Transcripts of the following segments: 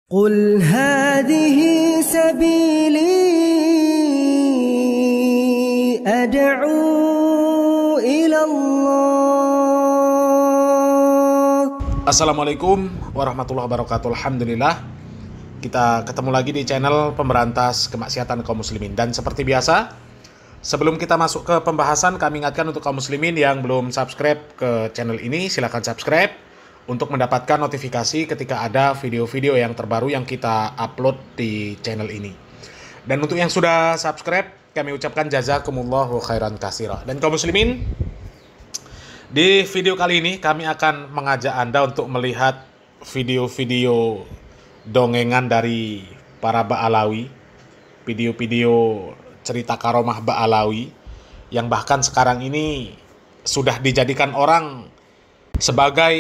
قل هذه سبيلي أدعو إلى الله. Assalamualaikum warahmatullahi wabarakatuh. Alhamdulillah, kita ketemu lagi di channel pemberantas kemaksiatan kaum muslimin. Dan seperti biasa, sebelum kita masuk ke pembahasan, kami ingatkan untuk kaum muslimin yang belum subscribe ke channel ini, silakan subscribe untuk mendapatkan notifikasi ketika ada video-video yang terbaru yang kita upload di channel ini. Dan untuk yang sudah subscribe, kami ucapkan jazakumullahu khairan katsira. Dan kaum muslimin, di video kali ini kami akan mengajak Anda untuk melihat video-video dongengan dari para Ba'alawi, video-video cerita karomah Ba'alawi yang bahkan sekarang ini sudah dijadikan orang sebagai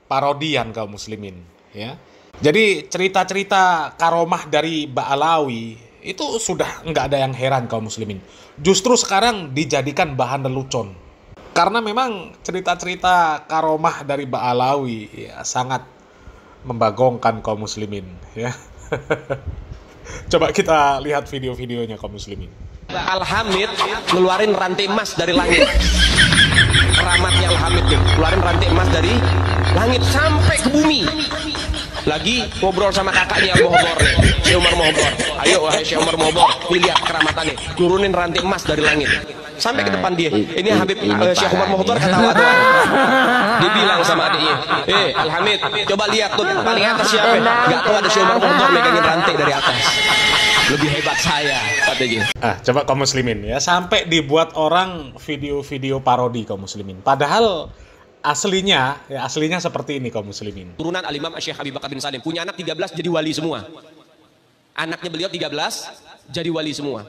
parodian kaum muslimin, ya. Jadi cerita-cerita karomah dari Ba'alawi itu sudah nggak ada yang heran kaum muslimin. Justru sekarang dijadikan bahan lelucon. Karena memang cerita-cerita karomah dari Ba'alawi ya, sangat membagongkan kaum muslimin, ya. Coba kita lihat video-videonya kaum muslimin. Al-Hamid ngeluarin rantai emas dari langit. Keramatnya Al-Hamid tuh, ngeluarin rantai emas dari langit sampai ke bumi. Lagi ngobrol sama kakaknya Al-Muhdhar nih, Syekh Umar Muhdhar. Ayo wahai Syekh Umar Muhdhar, lihat keramatannya, nurunin rantai emas dari langit sampai ke depan dia. Ini Habib Syekh Umar Muhdhar ketawa doang. Dia bilang sama adiknya, Al-Hamid, coba lihat tuh paling atas siapa? Gak tahu ada Syekh Umar Muhdhar megangin rantai dari atas. Lebih hebat saya, katanya. Coba kaum muslimin ya, sampai dibuat orang video-video parodi kaum muslimin. Padahal aslinya seperti ini kaum muslimin. Turunan Al-Imam Syekh Habib Bakar bin Salim, punya anak 13 jadi wali semua. Anaknya beliau 13 jadi wali semua.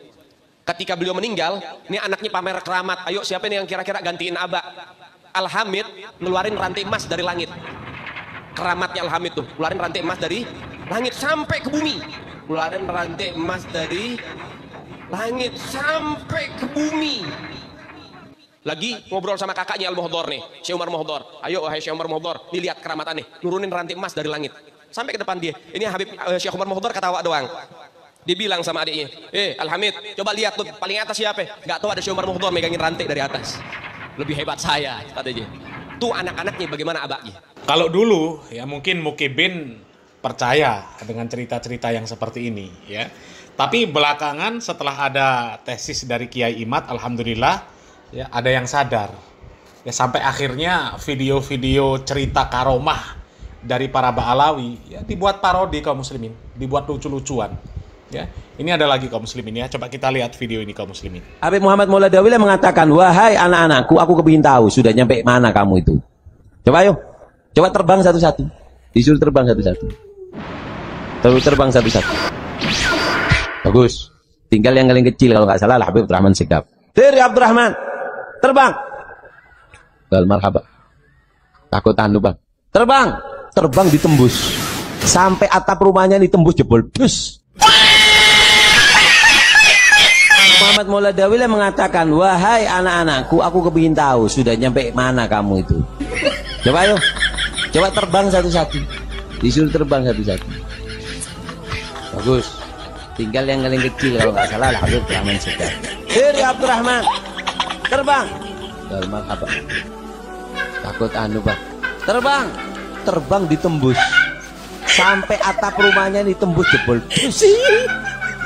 Ketika beliau meninggal, ini anaknya pamer keramat. Ayo siapa nih yang kira-kira gantiin Aba? Al-Hamid ngeluarin rantai emas dari langit. Keramatnya Al-Hamid tuh, ngeluarin rantai emas dari langit sampai ke bumi. Ngeluarin rantai emas dari langit sampai ke bumi. Lagi ngobrol sama kakaknya Al-Muhdhar nih, Syekh Umar Muhdhar. Ayo wahai Syekh Umar Muhdhar, lihat keramatannya, nurunin rantai emas dari langit sampai ke depan dia. Ini Habib Syekh Umar Muhdhar ketawa doang. Dia bilang sama adiknya, Al-Hamid, coba lihat tuh paling atas siapa? Gak tahu ada Syekh Umar Muhdhar megangin rantai dari atas. Lebih hebat saya, katanya. Tuh anak-anaknya bagaimana abaknya? Kalau dulu ya mungkin Mukibin percaya dengan cerita-cerita yang seperti ini, ya. Tapi belakangan setelah ada tesis dari Kiai Imad, alhamdulillah ya ada yang sadar. Ya sampai akhirnya video-video cerita karomah dari para Ba'alawi ya dibuat parodi kaum muslimin, dibuat lucu-lucuan. Ya, ini ada lagi kaum muslimin ya. Coba kita lihat video ini kaum muslimin. Habib Muhammad Mauladawi mengatakan, wahai anak-anakku, aku kepingin tahu sudah nyampe mana kamu itu. Coba ayo, coba terbang satu-satu. Disuruh terbang satu-satu. Terus terbang satu-satu. Bagus. Tinggal yang paling kecil kalau nggak salah Habib Abdurrahman Segaf. Dari Abdurrahman, terbang. Bal marhaba. Takut anu bang. Terbang, terbang ditembus. Sampai atap rumahnya ditembus jebol. Dus. Muhammad Mauladawi mengatakan, wahai anak-anakku, aku kepingin tahu sudah nyampe mana kamu itu. Coba ayo, coba terbang satu-satu. Disuruh terbang satu-satu. Bagus. Tinggal yang paling kecil kalau nggak salah Habib Abdurrahman Segaf. Dari Abdurrahman, terbang. Bal marhaba. Takut anu bang. Terbang, terbang ditembus. Sampai atap rumahnya ditembus jebol. Dus.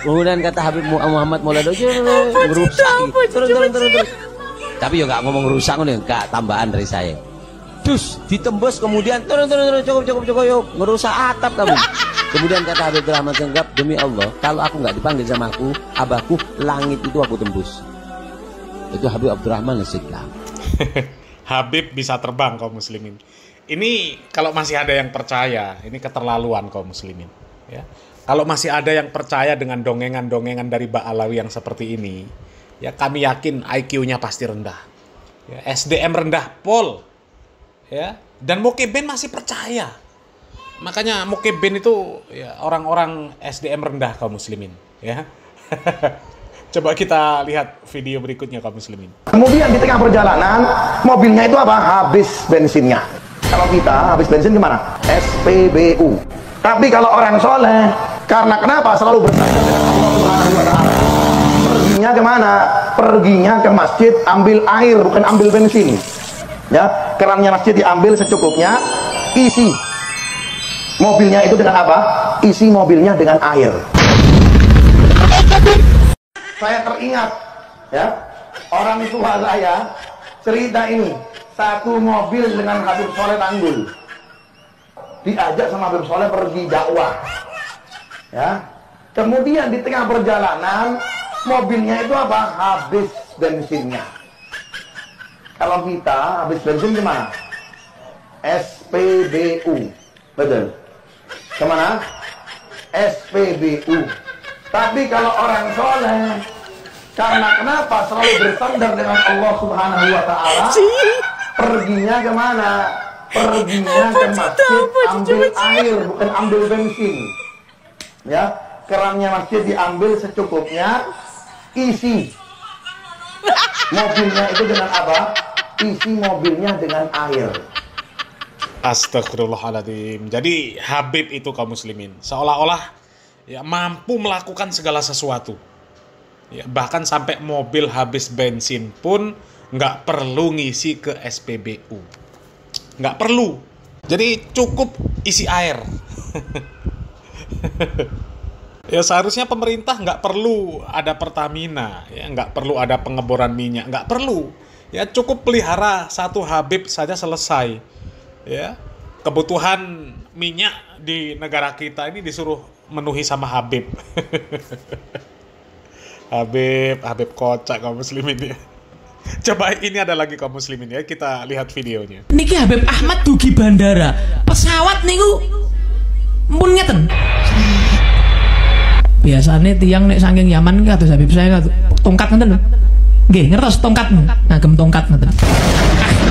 Kemudian kata Habib Muhammad Mauladawi, merusak. Turun. Tapi ya nggak ngomong rusak, nggak tambahan dari saya. Dus ditembus, kemudian turun, cukup yuk, ngerusak atap kamu. Kemudian kata Habib Abdurrahman Segaf, demi Allah, kalau aku nggak dipanggil sama abahku, langit itu aku tembus. Itu Habib Abdurrahman Segaf. Habib bisa terbang kaum muslimin. Ini kalau masih ada yang percaya, ini keterlaluan kaum muslimin. Ya. Kalau masih ada yang percaya dengan dongengan-dongengan dari Ba'alawi yang seperti ini, ya kami yakin IQ-nya pasti rendah. Ya, SDM rendah pol. Ya, dan Mukibin masih percaya. Makanya Mukibin itu ya orang-orang SDM rendah kaum muslimin, ya. Coba kita lihat video berikutnya kaum muslimin. Kemudian di tengah perjalanan mobilnya itu apa? Habis bensinnya. Kalau kita habis bensin gimana? SPBU. Tapi kalau orang soleh, karena kenapa? Selalu bersandar dengan Allah Subhanahu wa Ta'ala. Perginya kemana? Perginya ke masjid ambil air, bukan ambil bensin. Ya, kerannya masjid diambil secukupnya, isi mobilnya itu dengan apa? Isi mobilnya dengan air. Saya teringat, ya, orang tua saya cerita ini, satu mobil dengan Habib Soleh Tanggul, diajak sama Habib Soleh pergi dakwah, ya. Kemudian di tengah perjalanan mobilnya itu apa? Habis bensinnya. Kalau kita habis bensin kemana? SPBU, betul. Kemana? SPBU. Tapi kalau orang soleh, karena kenapa? Selalu bersandar dengan Allah Subhanahu wa Ta'ala. Perginya kemana? Perginya ke masjid ambil air, bukan ambil bensin. Ya, kerannya masjid diambil secukupnya, isi mobilnya itu dengan apa? Isi mobilnya dengan air. Astagfirullahaladzim. Jadi Habib itu kaum muslimin seolah-olah ya mampu melakukan segala sesuatu. Ya, bahkan sampai mobil habis bensin pun nggak perlu ngisi ke SPBU. Nggak perlu. Jadi cukup isi air. Ya seharusnya pemerintah nggak perlu ada Pertamina, ya nggak perlu ada pengeboran minyak, nggak perlu. Ya cukup pelihara satu Habib saja selesai. Ya kebutuhan minyak di negara kita ini disuruh menuhi sama Habib. Habib kocak kaum muslimin ya. Coba ini ada lagi kaum muslimin ya, kita lihat videonya. Niki Habib Ahmad dugi bandara, pesawat niku mun ngeten. Biasanya tiang nek saking Yaman kados Habib saya tongkat ngeten lho. Nggih, ngertos tongkat ngagem tongkat ngeten.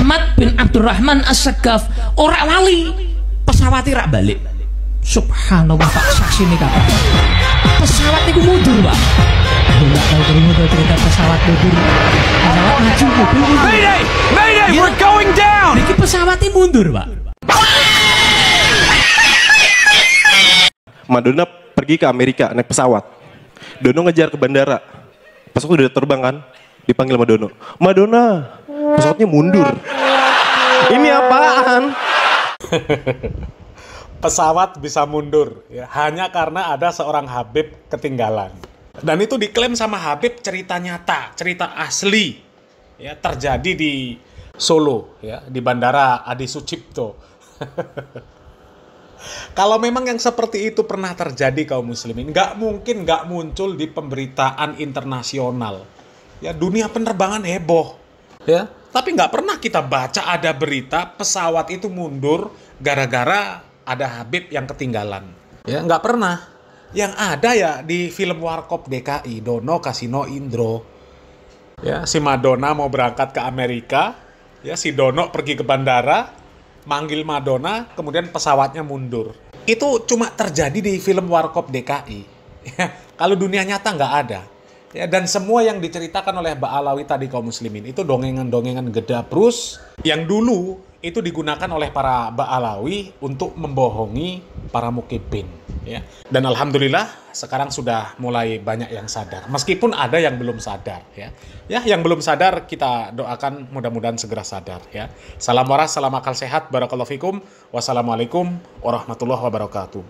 Ahmad bin Abdurrahman As-Sagaf ora wali, pesawat rak balik. Subhanallah, Pak saksi nih Kak. Pesawat niku mundur, Pak. Enggak tahu krungu cerita pesawat mundur. Pesawat maju, mobil mundur. Mayday! Mayday, we're going down. Niki pesawatnya mundur, Pak. Madonna pergi ke Amerika naik pesawat. Dono ngejar ke bandara. Pas aku udah terbang kan, dipanggil sama Madonna, pesawatnya mundur. Ini apaan? Pesawat bisa mundur ya, hanya karena ada seorang Habib ketinggalan. Dan itu diklaim sama Habib cerita nyata, cerita asli ya, terjadi di Solo ya, di Bandara Adi Sucipto. Kalau memang yang seperti itu pernah terjadi kaum muslimin, nggak mungkin nggak muncul di pemberitaan internasional. Ya dunia penerbangan heboh ya, tapi nggak pernah kita baca ada berita pesawat itu mundur gara-gara ada Habib yang ketinggalan. Ya nggak pernah. Yang ada ya di film Warkop DKI, Dono Kasino Indro. Ya si Madonna mau berangkat ke Amerika, ya si Dono pergi ke bandara, manggil Madonna, kemudian pesawatnya mundur. Itu cuma terjadi di film Warkop DKI. Ya, kalau dunia nyata nggak ada. Ya, dan semua yang diceritakan oleh Mbak Alawi tadi kaum muslimin itu dongengan-dongengan gedaprus yang dulu itu digunakan oleh para Mbak Alawi untuk membohongi para mukibin. Ya. Dan alhamdulillah sekarang sudah mulai banyak yang sadar. Meskipun ada yang belum sadar. Ya, yang belum sadar kita doakan mudah-mudahan segera sadar. Ya. Salam waras, salam akal sehat, barakallahu fikum. Wassalamualaikum warahmatullahi wabarakatuh.